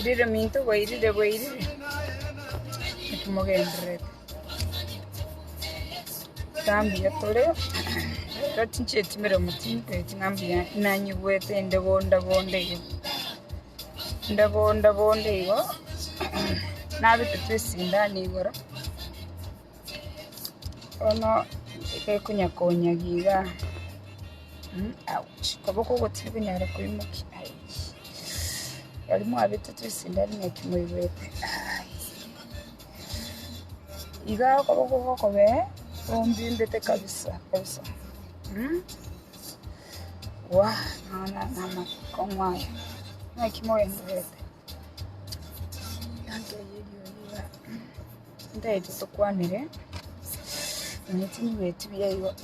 Irire minto boirire. Ikimogendrete. Tambia tole. Ratinche timere mutinke tingambia nanyigwete ndabonde yo. Nabe tutwesinda nigoro. Ono kunya giga. Ouch. Kaboko gotibe nyara kuyimuki. Yalimu abete twisinda nyakimoyibete. Iga kaboko kobe ombi mbete kabisa. Wa na komwaya. Nakimoyendete. Ndaite tokwanire. Nitini wetu byayo.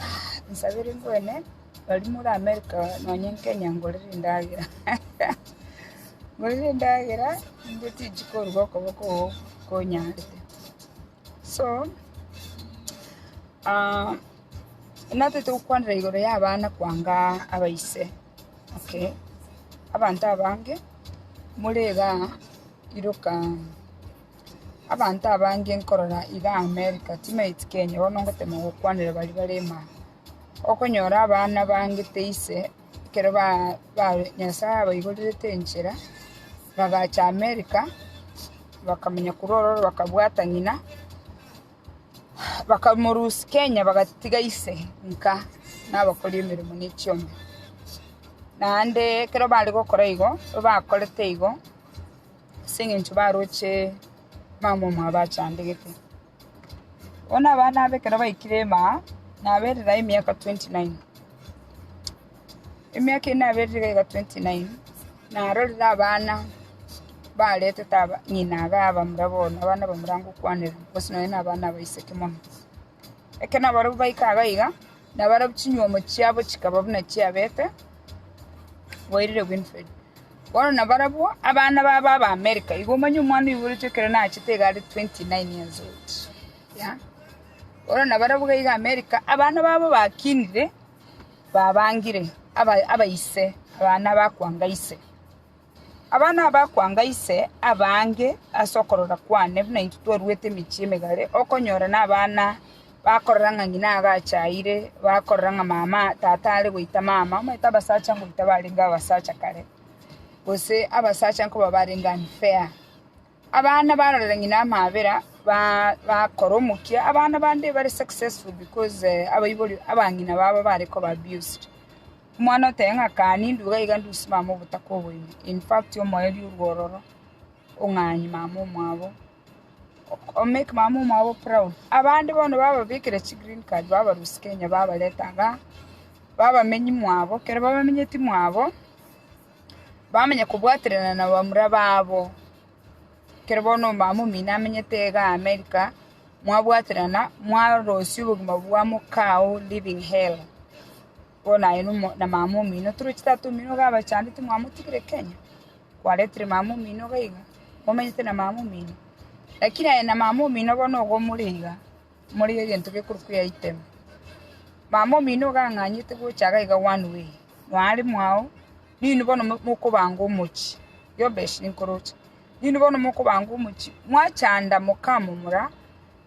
Nsabire ngwene bali muri America nonye Kenya ngorire ndagira. Ngorire ndagira ndeti gikorwa koboko konyarite. So inate tukwanira igoro y'abana kwanga abayise. Okay. Abantu abange murega iroka abantu abange nkorora iga America teammate Kenya bonongote mu kwanira bali barema okonyora abana bange teise kero ba nyasa abayigorire tenchera bagacha America bakamenya kurororo bakabwata nyina bakamurus Kenya bagatiga ise nka nabakora imirimo n'icyombe nande kero bali gukora igo bakorete igo singe baroche mamo mwabachandegete ona abana be kero bayikirema naberera imyaka 29 imyaka inaberera 29 narorera abana balete taba nyina gaba murabona abana bamurango kwanira bosino n'abana bayiseke mama ekena baro bayikaga iga nabara bucinyo mu cyabo kikaba buna cyabete boirire Winfred bona nabarabu abana baba America igomanya umwana iburi cyekera na kitega ari 29 years old ya bona nabarabu iga America abana baba bakinire babangire abayise abana bakwanga ise abana bakwanga ise abange asokorora kwane buna intutwerwete michimegare okonyora n'abana bakoranga ngina agachaire bakoranga mama tata ali guita mama meta basacha nguita balinga basacha kare bose abasacha nko babaringa unfair abana barorera ngina mabera bakoromukia abana bande bari successful because abayiboli abangina baba bariko abused mwana tenga kani nduga igandu simama butakobo in fact yo moyeli urwororo onganyi mama mwabo o make mama mwabo proud abandi bono baba bikire green card baba ruskenya baba letanga baba menyi mwabo kera baba menyeti mwabo bamenya kubwatirana na bamura babo kera bono mama mina menyetega America mwabwatirana mwarosi ubuguma bwamo kao living hell bona ino na mama mino turuchitatu mino gaba cyane tumwamutikire Kenya kwaletire mama mino gaiga momenyete na mama mino lakini na mama mino bono go muriga muri egento ke kurukuya item mama mino ganganyite go chaga iga one way mwali mwao nini bono mukubanga umuchi yo beshi nkorocha nini bono mukubanga umuchi mwachanda mukamumura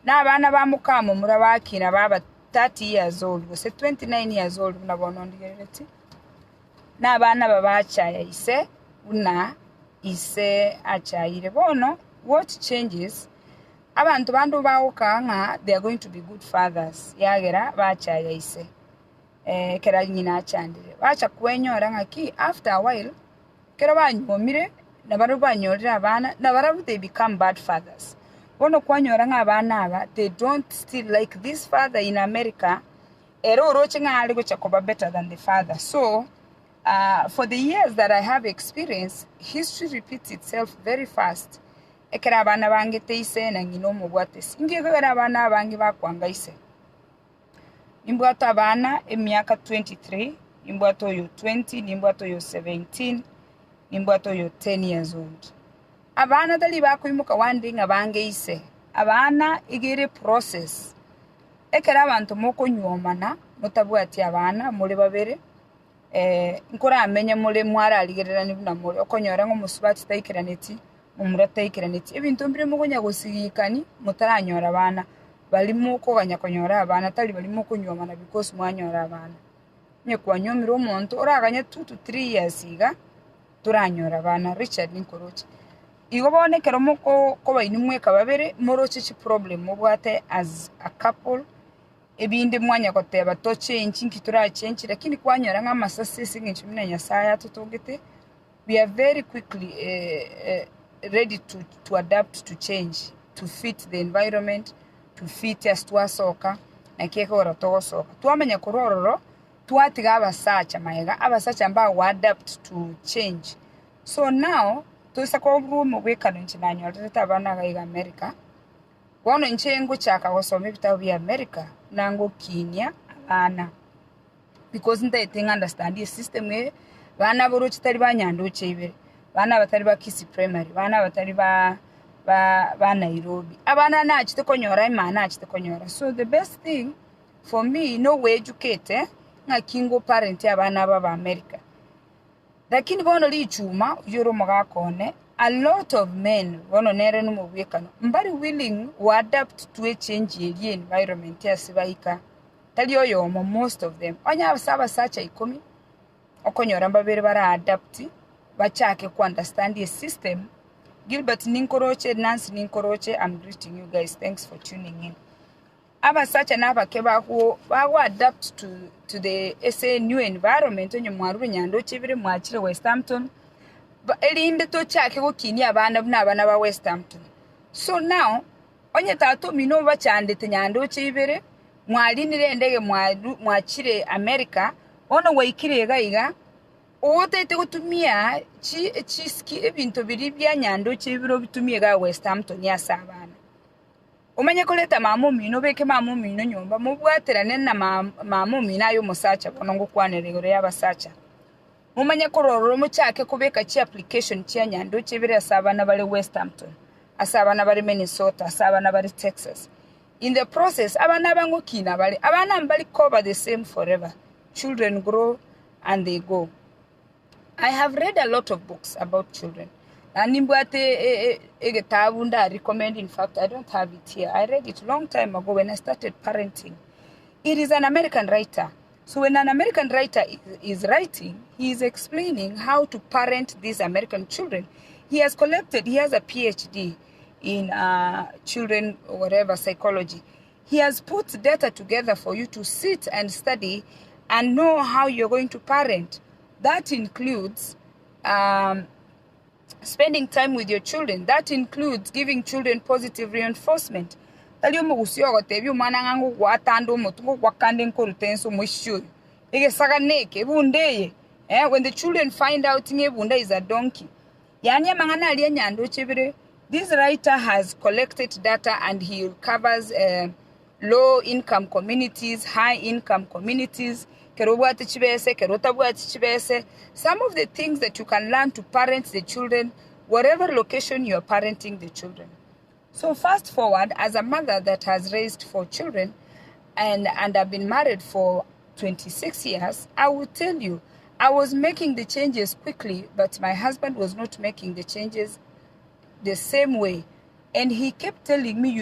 n'abana ba mukamumura bakina baba 30 years old wose 29 years old nabono ndigereti n'abana babachaya ise una ise achaire bono what changes abantu bandu baukanga they are going to be good fathers yagera bachaya ise kera nyina achandire bacha kwenyora ngaki after a while kera banyomire nabaru banyorira abana nabarabu they become bad fathers bono kwanyora ng'abana aba they don't still like this father in America ero roche ng'ali go chakoba better than the father. So for the years that I have experienced, history repeats itself very fast. Ekera abana bange teise na ngino mubwatesi ingekera abana bange bakwanga ise imbwato abana emyaka 23 imbwato yo 20 imbwato yo 17 imbwato yo 10 years old abana dali bakuimuka wandinga bange ise abana igire process ekera abantu moko nyomana mutabwati abana muri babere nkora amenye muri mwara aligerera nibuna muri okonyora ngo musubati tayikiraneti mumuratekeraniti ebintu mbire mugonya gusigikani mutaranyora abana balimo koganya konyora abana tali balimo kunywamana because mwanyora abana nye kwanyomira omuntu oraganya 2 to 3 years iga turanyora abana Richard Nkorochi igo bonekero muko ko bainimwe kababere morochi chi problem mubwate as a couple ebinde mwanya goteba to change nkitura change lakini kwanyora nga masasi singi chimina nyasaya tutogete we are very quickly ready to adapt to change to fit the environment to fit as twasoka na keko oratosoka twamenya korororo twatiga abasacha maega abasacha ambao adapt to change so now tuisa ko room wekano nchinanyo tata abana ga America wono nchengo chaka gosoma bitabo bya America nango kinya abana because they think understand the system bana boro chitari banyando chebere bana batari ba Kisi primary bana batari ba Nairobi abana na chite konyora imana chite konyora so the best thing for me no way educate nga kingo parent abana ba America lakini bono lichuma yoro magakone a lot of men bono nere no mubwekano mbari willing to adapt to a change the environment yasibaika tali oyo most of them onya abasaba sacha ikomi okonyora mbabere bara adapt bachake ku understand the system. Gilbert Ninkoroche, Nancy Ninkoroche, I'm greeting you guys. Thanks for tuning in. Aba such an abakeba who adapt to the new environment on your maru nyando chibire mwachire West Hampton. But elinde to chake go kini abana ba West Hampton. So now onye tato mino bachande nyando chibire mwalinire ndege mwachire America ono waikire gaiga otete gutumia chiski ebintu biri bya nyando chibiro bitumie ga West Hampton ya sabana umanye koleta mamumino beke mamumino nyomba mubwaterane na mamumino ayo musacha bonongo kwaneregore yabasacha umanye kororo muchake kubeka chi application chi nyando chibiro ya sabana bale West Hampton asabana bale Minnesota asabana bale Texas in the process abana bango kina bale abana mbali cover the same forever. Children grow and they go. I have read a lot of books about children. I recommend, in fact, I don't have it here. I read it a long time ago when I started parenting. It is an American writer. So when an American writer is writing, he is explaining how to parent these American children. He has a PhD in children, whatever, psychology. He has put data together for you to sit and study and know how you're going to parent. That includes spending time with your children. That includes giving children positive reinforcement. When the children find out Bunda is a donkey. This writer has collected data and he covers low-income communities, high-income communities. Some of the things that you can learn to parent the children, whatever location you are parenting the children. So fast forward, as a mother that has raised 4 children and I've been married for 26 years, I will tell you, I was making the changes quickly, but my husband was not making the changes the same way. And he kept telling me,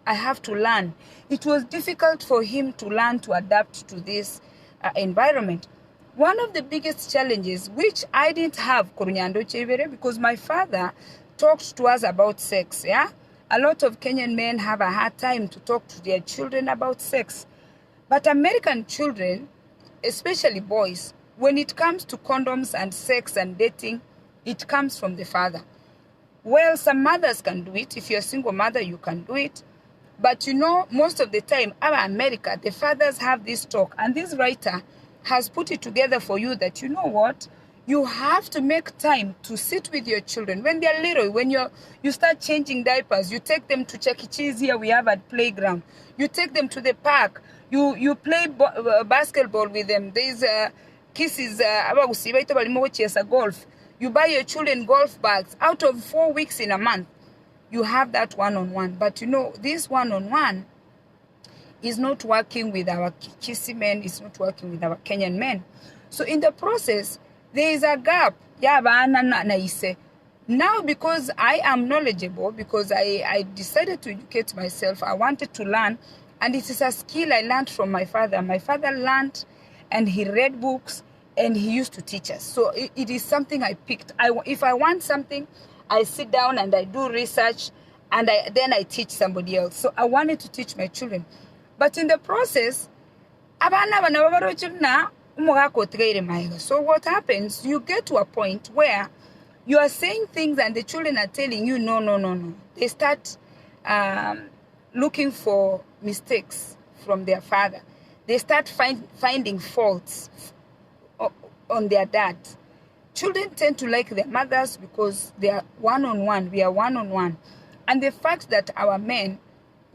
I have to learn. It was difficult for him to learn to adapt to this environment. One of the biggest challenges, which I didn't have, because my father talked to us about sex. Yeah, a lot of Kenyan men have a hard time to talk to their children about sex. But American children, especially boys, when it comes to condoms and sex and dating, it comes from the father. Well, some mothers can do it. If you're a single mother, you can do it. But most of the time, in America, the fathers have this talk. And this writer has put it together for you that, you have to make time to sit with your children. When they're little, when you start changing diapers, you take them to Chuck E. Cheese here we have at playground. You take them to the park. You play basketball with them. There's kisses, golf. You buy your children golf bags. Out of 4 weeks in a month, you have that one-on-one. But this one-on-one is not working with our Kisii men, it's not working with our Kenyan men. So in the process, there is a gap. ya bana na ise. Now, because I am knowledgeable, because I decided to educate myself, I wanted to learn, and it is a skill I learned from my father. My father learned, and he read books, and he used to teach us. So it is something I picked. If I want something, I sit down and I do research, and then I teach somebody else. So I wanted to teach my children. But in the process, so what happens, you get to a point where you are saying things and the children are telling you, no. They start looking for mistakes from their father. They start finding faults on their dad. Children tend to like their mothers because they are one-on-one. We are one-on-one. And the fact that our men,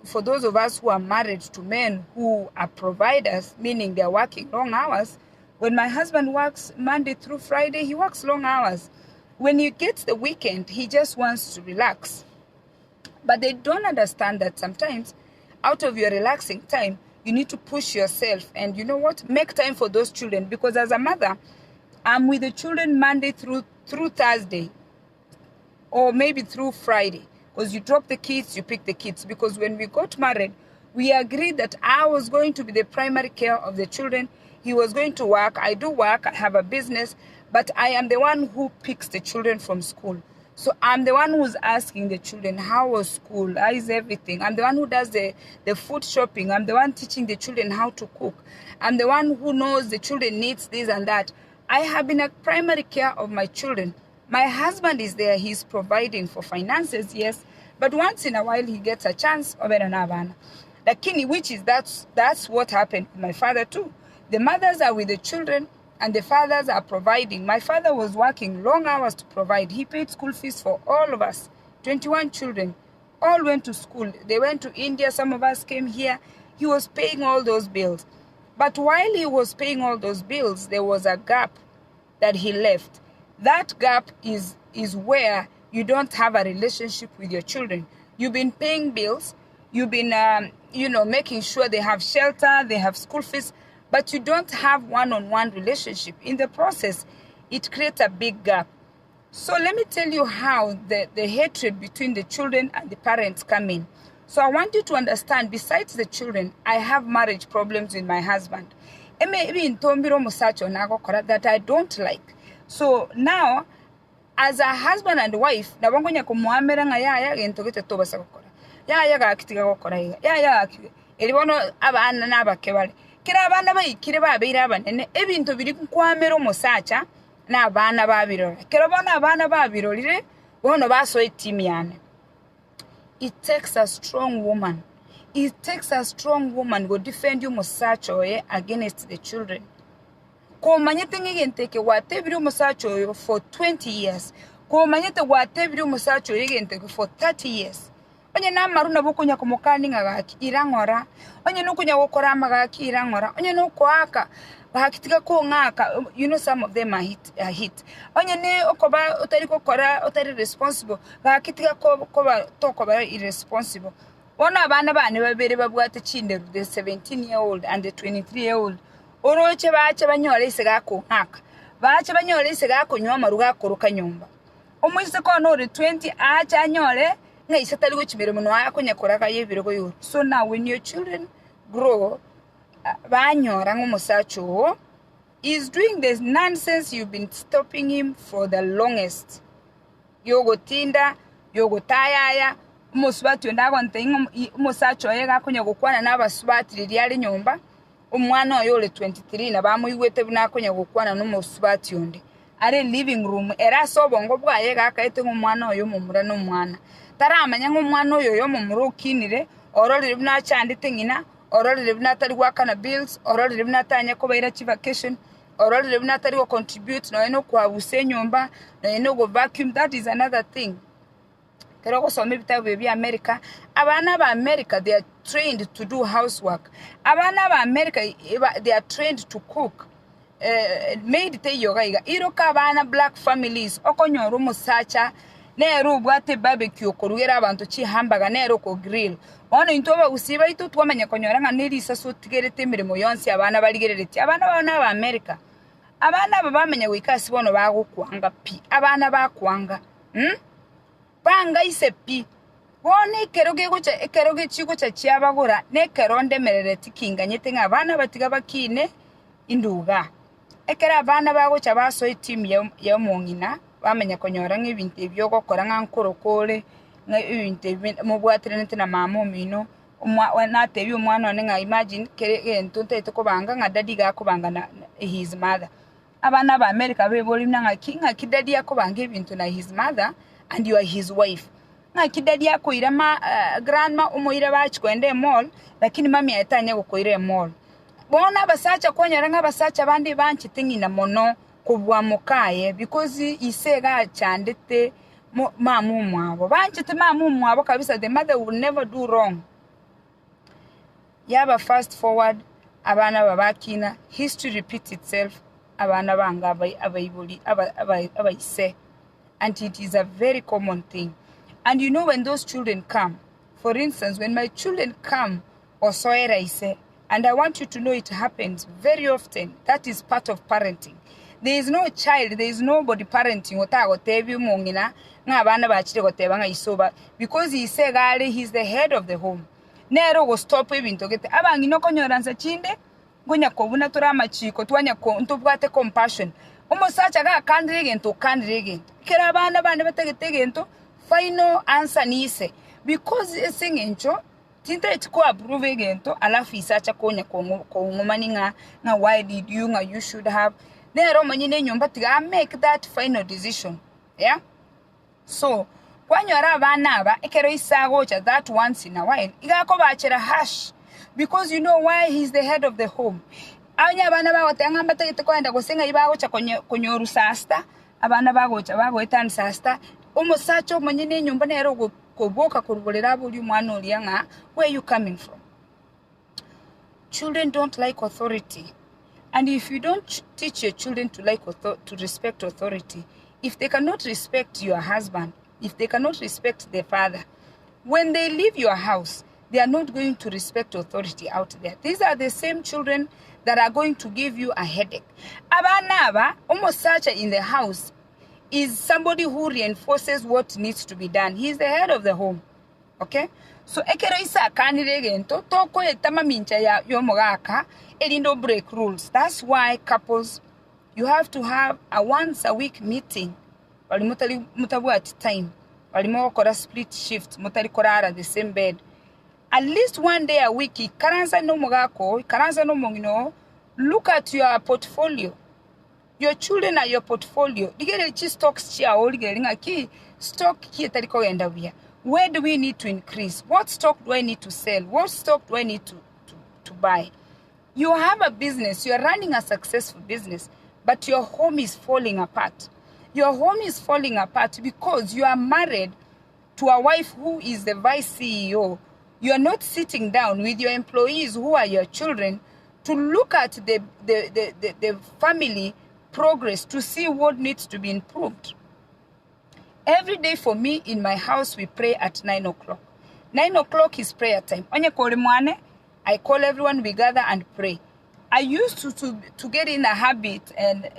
for those of us who are married to men who are providers, meaning they're working long hours, when my husband works Monday through Friday, he works long hours. When he gets the weekend, he just wants to relax. But they don't understand that sometimes, out of your relaxing time, you need to push yourself. And you know what? Make time for those children. Because as a mother, I'm with the children Monday through Thursday. Or maybe through Friday. Because you drop the kids, you pick the kids. Because when we got married, we agreed that I was going to be the primary care of the children. He was going to work. I do work. I have a business. But I am the one who picks the children from school. So I'm the one who's asking the children, how was school? How is everything? I'm the one who does the food shopping. I'm the one teaching the children how to cook. I'm the one who knows the children needs this and that. I have been a primary care of my children. My husband is there. He's providing for finances, yes. But once in a while, he gets a chance of an Abana. Which is that's what happened with my father too. The mothers are with the children, and the fathers are providing. My father was working long hours to provide. He paid school fees for all of us. 21 children. All went to school. They went to India. Some of us came here. He was paying all those bills. But while he was paying all those bills, there was a gap that he left. That gap is where you don't have a relationship with your children. You've been paying bills. You've been, making sure they have shelter, they have school fees, but you don't have one-on-one relationship. In the process, it creates a big gap. So let me tell you how the hatred between the children and the parents come in. So I want you to understand, besides the children, I have marriage problems with my husband. That I don't like. So now, as a husband and wife, kira abana bayikire babeera abanene ebintu biri kukwamera omusacha n'abaana babirora kira bona abaana babirorire bono baso etimiane. It takes a strong woman. It takes a strong woman go defend you musacha oye against the children. Ko manyete ngigenteke watebiri omusacha oyo for 20 years. Ko manyete watebiri omusacha oyo ngigenteke for 30 years. Onye na maruna bukunya kumukani ngagaki irangora onye nukunya gukora amagaki irangora onye nukwaka bahakitika ko ngaka, some of them are hit onye ne okoba utari gukora utari responsible bahakitika ko tokoba irresponsible. Ona abana bane babere babwate chinderu, the 17-year-old and the 23-year-old oroche bache banyore isega ko ngaka bache banyore isega ko nyoma ruga koroka nyumba omwise ko no 20 acha anyore. So now when your children grow, is doing this nonsense, you've been stopping him for the longest. Yogo tinda, yogo tayaya, muswati ndagontenga musacho yega kunya gukwana n'abaswati liyali nyomba. Umwana oyo le 23 na bamuyiwete binakonya gukwana n'umuswati yonde. Are living room era sobongo bwaye gakaite umwana oyo mumura n'umwana. Taramanya nk'umwana oyo yo mumura ukinire ororire bnachandite ngina ororire bnatari gwakana bills ororire bnatanya ko bayira chi vacation ororire bnatari go contribute no kwabuse nyomba no go vacuum. That is another thing. Kero ko some bitabu bi America, abana ba America, they are trained to do housework. Abana ba America, they are trained to cook. Made te yoga iroka abana black families okonyoro musacha nero bwate barbecue korugera abantu chi hamburger nero ko grill ono intoba usiba ito twamanya konyora nga nerisa so tigerete mirimo yonse abana baligerereti abana bana ba America abana babamenya wikasi bono bagukwanga pi abana bakwanga banga ise pi bone keroge chiko cha chiabagura ne keronde merere tikinganyete ngabana batiga bakine induga ekera abana bago cha baso team ya mongina bamenya konyora nk'ibintu ebyo gukora nkankorokore nk'ibintu mu bwatrene na mama mino natebi umwana one nka imagine kere ntunte kubanga nka daddy gakubanga na his mother abana ba America beboli nanga kinga kidadi yakubanga ibintu na his mother and you are his wife nka kidadi yakoira grandma umuira bachikwende mall lakini mami yatanye gukoira mall bona basacha konyara nka basacha bandi banchi tingina mono kubwa mukaye because isega chandete mamu mwabo banchi te mamu mwabo kabisa. The mother will never do wrong. Yaba fast forward abana babakina history repeats itself abana banga abayibuli abayise, and it is a very common thing. And you know, when those children come, for instance, when my children come or soera ise, and I want you to know it happens very often. That is part of parenting. There is no child, there is nobody parenting because he said he's the head of the home. Nero will stop him to get abangi no konyoranza chinde gonya ko buna turama chiko twanya ko ntubwate compassion umusacha ga kandirigento kera abana bane bategetegento final answer nise because esingencho tinta etiko approve gento alafu isacha konya ko ngomani nga why did you should have nero manyine nyumba tiga make that final decision. Yeah, so kwanyora abana aba ekero isagocha that once in a while igako bachera hash because you know why he's the head of the home. Anya abana bagotanga mbategete kwenda gusenga ibagocha konyoru sasta abana bagocha bagoetan sasta umusacho manyine nyumba nero koboka kurubolera buli mwana olianga. Where you coming from? Children don't like authority, and if you don't teach your children to respect authority, if they cannot respect your husband, if they cannot respect their father, when they leave your house, they are not going to respect authority out there. These are the same children that are going to give you a headache. Abanaba, almost such in the house, is somebody who reinforces what needs to be done. He is the head of the home. Okay? So, ekero isa kaniregen toko etama mincha ya yomogaka, elindo break rules. That's why couples, you have to have a once a week meeting. Wali mutabu at time. Wali mo kora split shift. Mutali kora the same bed. At least one day a week. Karanza no mogako. Karanza no mogino. Look at your portfolio. Your children are your portfolio. Digere chi stocks chia or digere ki stock ki taliko enda wia. Where do we need to increase? What stock do I need to sell? What stock do I need to buy? You have a business. You are running a successful business, but your home is falling apart. Your home is falling apart because you are married to a wife who is the vice CEO. You are not sitting down with your employees who are your children to look at the family progress to see what needs to be improved. Every day for me in my house, we pray at 9 o'clock. 9 o'clock is prayer time. I call everyone, we gather and pray. I used to get in a habit and,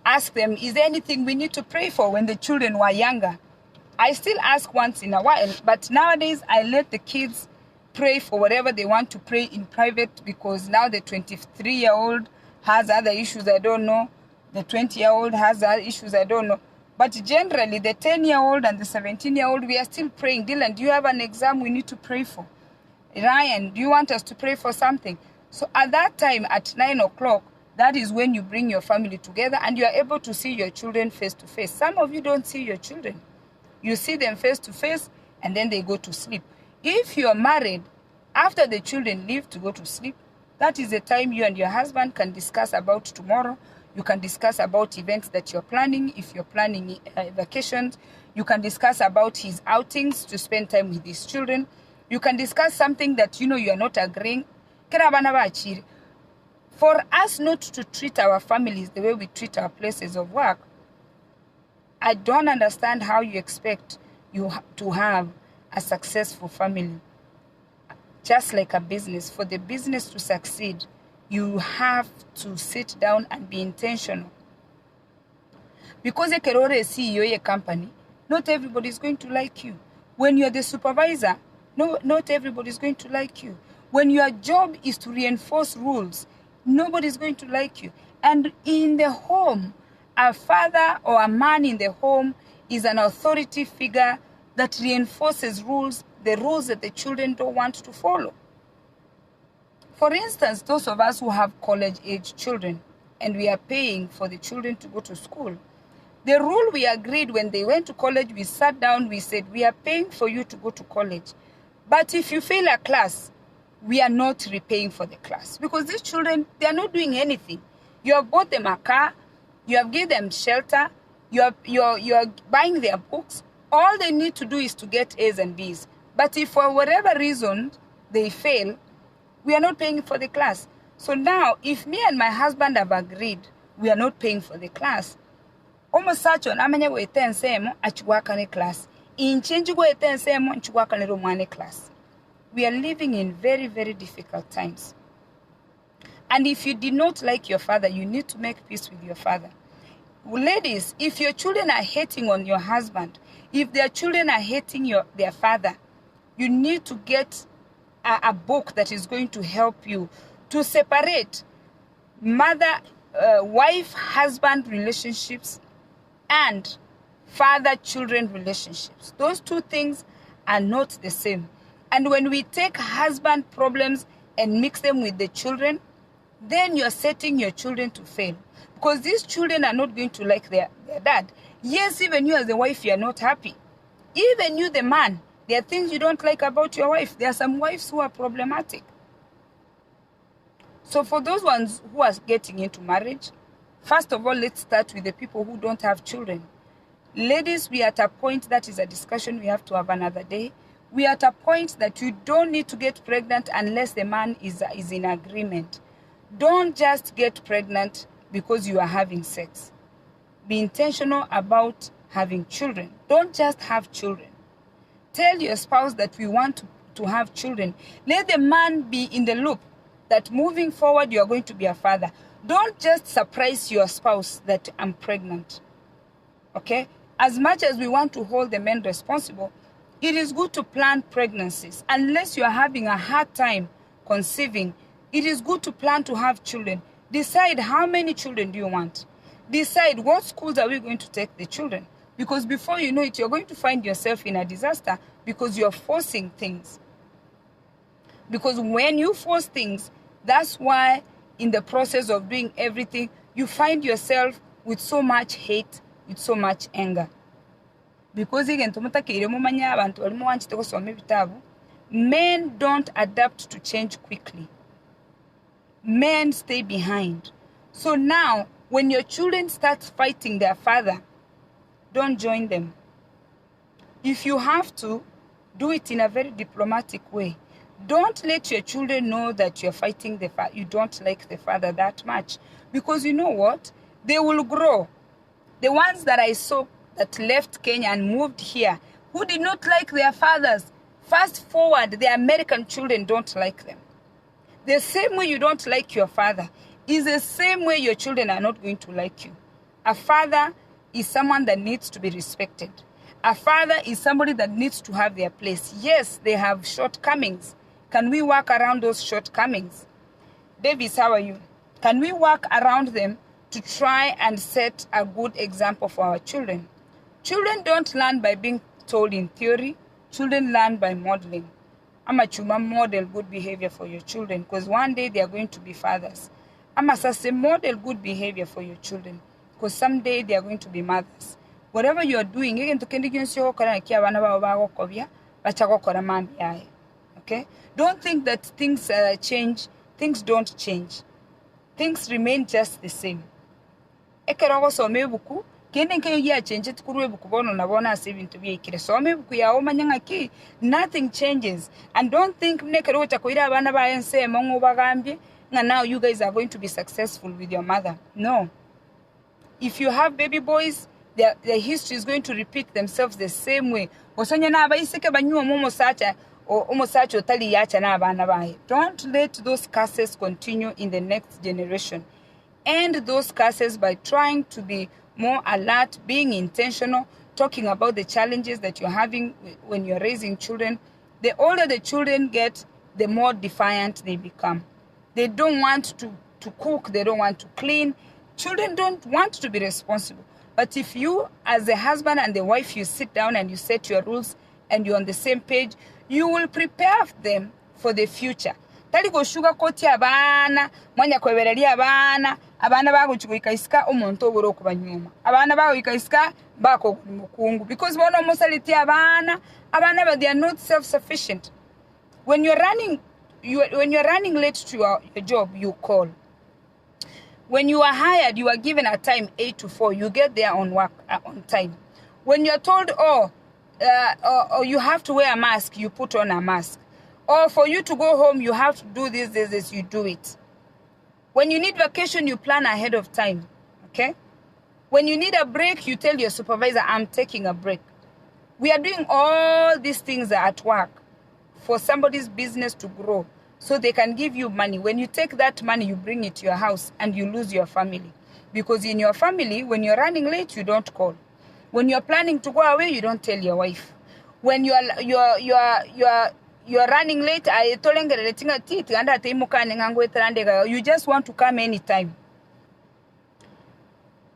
ask them, is there anything we need to pray for when the children were younger? I still ask once in a while, but nowadays I let the kids pray for whatever they want to pray in private because now the 23-year-old has other issues I don't know. The 20-year-old has other issues I don't know. But generally, the 10-year-old and the 17-year-old, we are still praying. Dylan, do you have an exam we need to pray for? Ryan, do you want us to pray for something? So at that time, at 9 o'clock, that is when you bring your family together and you are able to see your children face to face. Some of you don't see your children. You see them face to face and then they go to sleep. If you are married, after the children leave to go to sleep, that is the time you and your husband can discuss about tomorrow. You can discuss about events that you're planning. If you're planning vacations, you can discuss about his outings to spend time with his children. You can discuss something that you are not agreeing. For us not to treat our families the way we treat our places of work, I don't understand how you expect you to have a successful family. Just like a business, for the business to succeed, you have to sit down and be intentional. Because a CEO a company, not everybody is going to like you. When you're the supervisor, not everybody is going to like you. When your job is to reinforce rules, nobody is going to like you. And in the home, a father or a man in the home is an authority figure that reinforces rules, the rules that the children don't want to follow. For instance, those of us who have college-age children and we are paying for the children to go to school, the rule we agreed when they went to college, we sat down, we said, we are paying for you to go to college. But if you fail a class, we are not repaying for the class. Because these children, they are not doing anything. You have bought them a car, you have given them shelter, you're buying their books. All they need to do is to get A's and B's. But if for whatever reason they fail, we are not paying for the class. So now, if me and my husband have agreed, we are not paying for the class, almost such on amanya we ten semo achiwakane class. In change go ten semo achiwakane romane class. We are living in very, very difficult times. And if you did not like your father, you need to make peace with your father. Ladies, if your children are hating on your husband, if their children are hating their father, you need to get a book that is going to help you to separate wife-husband relationships and father-children relationships. Those two things are not the same. And when we take husband problems and mix them with the children, then you're setting your children to fail. Because these children are not going to like their dad. Yes, even you as the wife, you're not happy. Even you, the man, there are things you don't like about your wife. There are some wives who are problematic. So for those ones who are getting into marriage, first of all, let's start with the people who don't have children. Ladies, we are at a point, that is a discussion we have to have another day. We are at a point that you don't need to get pregnant unless the man is in agreement. Don't just get pregnant because you are having sex. Be intentional about having children. Don't just have children. Tell your spouse that we want to have children. Let the man be in the loop that moving forward you are going to be a father. Don't just surprise your spouse that I'm pregnant. Okay? As much as we want to hold the men responsible, it is good to plan pregnancies. Unless you are having a hard time conceiving, it is good to plan to have children. Decide how many children do you want. Decide what schools are we going to take the children. Because before you know it, you're going to find yourself in a disaster because you're forcing things. Because when you force things, that's why in the process of doing everything, you find yourself with so much hate, with so much anger. Because men don't adapt to change quickly. Men stay behind. So now, when your children start fighting their father, don't join them. If you have to, do it in a very diplomatic way. Don't let your children know that you're fighting you don't like the father that much. Because you know what? They will grow. The ones that I saw that left Kenya and moved here, who did not like their fathers, fast forward, the American children don't like them. The same way you don't like your father is the same way your children are not going to like you. A father is someone that needs to be respected. A father is somebody that needs to have their place. Yes, they have shortcomings. Can we work around those shortcomings? Davis, how are you? Can we work around them to try and set a good example for our children? Children don't learn by being told in theory. Children learn by modeling. Amachuma, model good behavior for your children because one day they are going to be fathers. Amasase, model good behavior for your children because someday they are going to be mothers. Whatever you are doing, okay? Don't think that things change. Things don't change. Things remain just the same. Nothing changes. And don't think now you guys are going to be successful with your mother. No. If you have baby boys, their history is going to repeat themselves the same way. omusacha otali yacha n'abaana baye. Don't let those curses continue in the next generation. End those curses by trying to be more alert, being intentional, talking about the challenges that you're having when you're raising children. The older the children get, the more defiant they become. They don't want to cook, they don't want to clean. Children don't want to be responsible. But if you, as the husband and the wife, you sit down and you set your rules and you're on the same page, you will prepare them for the future. Tali go sugar coat abana, mwanya kwebereri abana bago chikuikaisika omonto oboro kubanyuma. Abana bago ikaisika bako mukungu because bono mosaliti abana but they are not self-sufficient. When you're running late to your job, you call. When you are hired, you are given a time 8 to 4. You get there on work on time. When you're told, you have to wear a mask, you put on a mask. Or for you to go home, you have to do this, you do it. When you need vacation, you plan ahead of time. Okay? When you need a break, you tell your supervisor, I'm taking a break. We are doing all these things at work for somebody's business to grow, so they can give you money. When you take that money, you bring it to your house and you lose your family. Because in your family, when you're running late, you don't call. When you're planning to go away, you don't tell your wife. When you're running late, you just want to come anytime.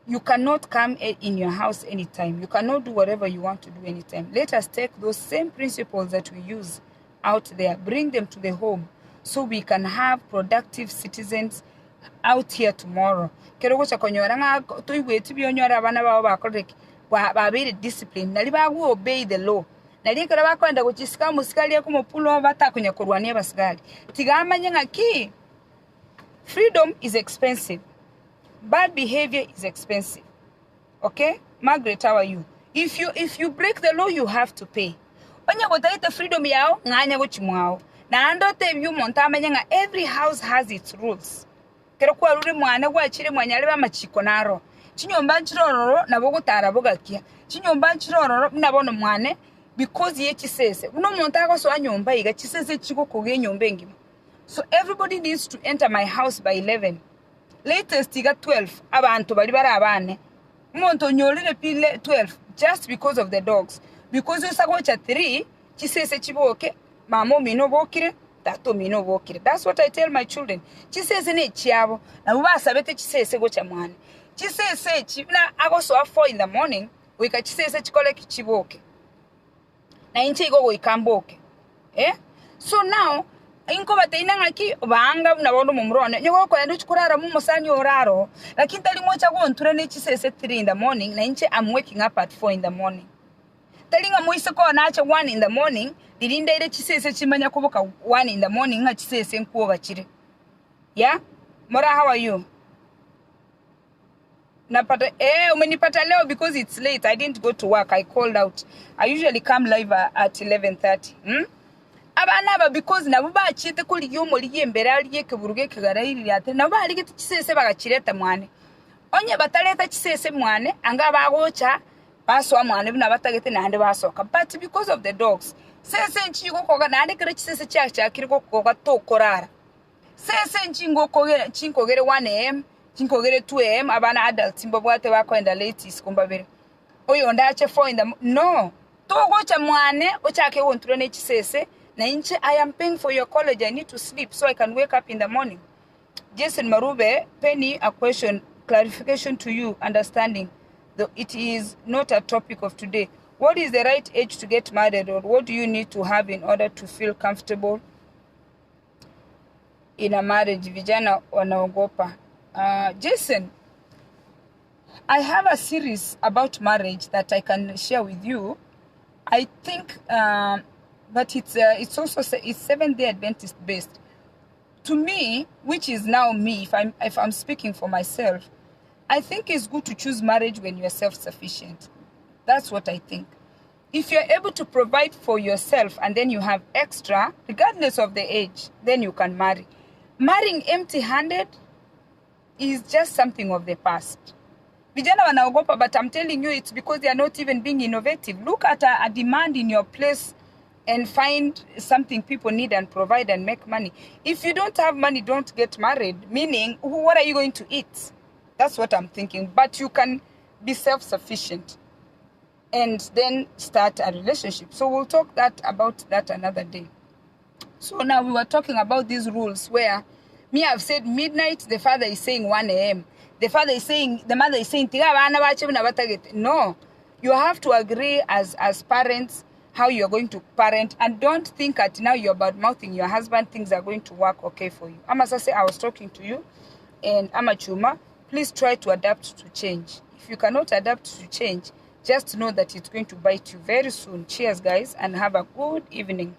You cannot come in your house anytime. You cannot do whatever you want to do anytime. Let us take those same principles that we use out there, bring them to the home, so we can have productive citizens out here tomorrow. Discipline. Obey the law. Freedom is expensive. Bad behavior is expensive. Okay? Margaret, how are you? If you break the law, you have to pay. Freedom yao nganya gochimwao. Na andote view montamanya every house has its rules. Kero kwa ruri mwana gwa chire mwanyale ba machiko naro. Chinyomba chirororo nabogo tarabogakia. Chinyomba chirororo nabono mwane because ye chisese. Uno montago so anyomba iga chisese chiko koge nyombe ngima. So everybody needs to enter my house by 11. Latest iga 12. Abantu bali bara abane. Monto nyolire pile 12 just because of the dogs. Because you sagocha 3, chisese chiboke, mamo mino bokire, tato mino bokire. That's what I tell my children. Chisese ne chiabo, na ubasa bete chisese gocha mwane. Chisese chibna agoso at 4 in the morning, wika chisese chikole kichiboke. Na inche go ikamboke. So now, inko bataina ngaki banga na bondo mumrone. Nyogo ko endo chikurara mu musani oraro. Lakini tali mocha go nture ne chisese 3 in the morning, na inche I'm waking up at 4 in the morning. Telling a moise ko nacha 1 in the morning, dirinda ile chisese chimanya kuboka 1 in the morning nga chisese nkuoga chire. Yeah? Mora, how are you? Napata umenipata leo because it's late. I didn't go to work. I called out. I usually come live at 11:30. Abana because nabuba achite kuli yomo liye mbere aliye keburuge kegarayiri ate nabuba alike chisese bagachireta mwane. Onye bataleta chisese mwane anga bagocha baso amwane bina batagete na hande basoka, but because of the dogs sese nchigo koga na hande kire chisese cha kiriko koga to korara sese nchingo kogere 1 am chinkogere 2 am abana adults mbobwate bakwenda late kumbabere oyo ndache 4 in the no to gocha mwane ochake wonture ne chisese na inche I am paying for your college, I need to sleep so I can wake up in the morning. Jason Marube, Penny, a question, clarification to you, understanding. Though it is not a topic of today. What is the right age to get married, or what do you need to have in order to feel comfortable in a marriage? Vijana wanaogopa. Jason, I have a series about marriage that I can share with you. I think, but it's also Seventh-day Adventist based. To me, which is now me, if I'm speaking for myself, I think it's good to choose marriage when you're self-sufficient. That's what I think. If you're able to provide for yourself and then you have extra, regardless of the age, then you can marry. Marrying empty-handed is just something of the past. Vijana wanaogopa, but I'm telling you, it's because they are not even being innovative. Look at a demand in your place and find something people need and provide and make money. If you don't have money, don't get married. Meaning, what are you going to eat? That's what I'm thinking. But you can be self-sufficient and then start a relationship. So we'll talk about that another day. So now we were talking about these rules where I've said midnight, the father is saying 1 a.m. The mother is saying, no. You have to agree as parents how you're going to parent, and don't think that now you're bad mouthing your husband, things are going to work okay for you. Amasase, I was talking to you, and Amachuma, please try to adapt to change. If you cannot adapt to change, just know that it's going to bite you very soon. Cheers, guys, and have a good evening.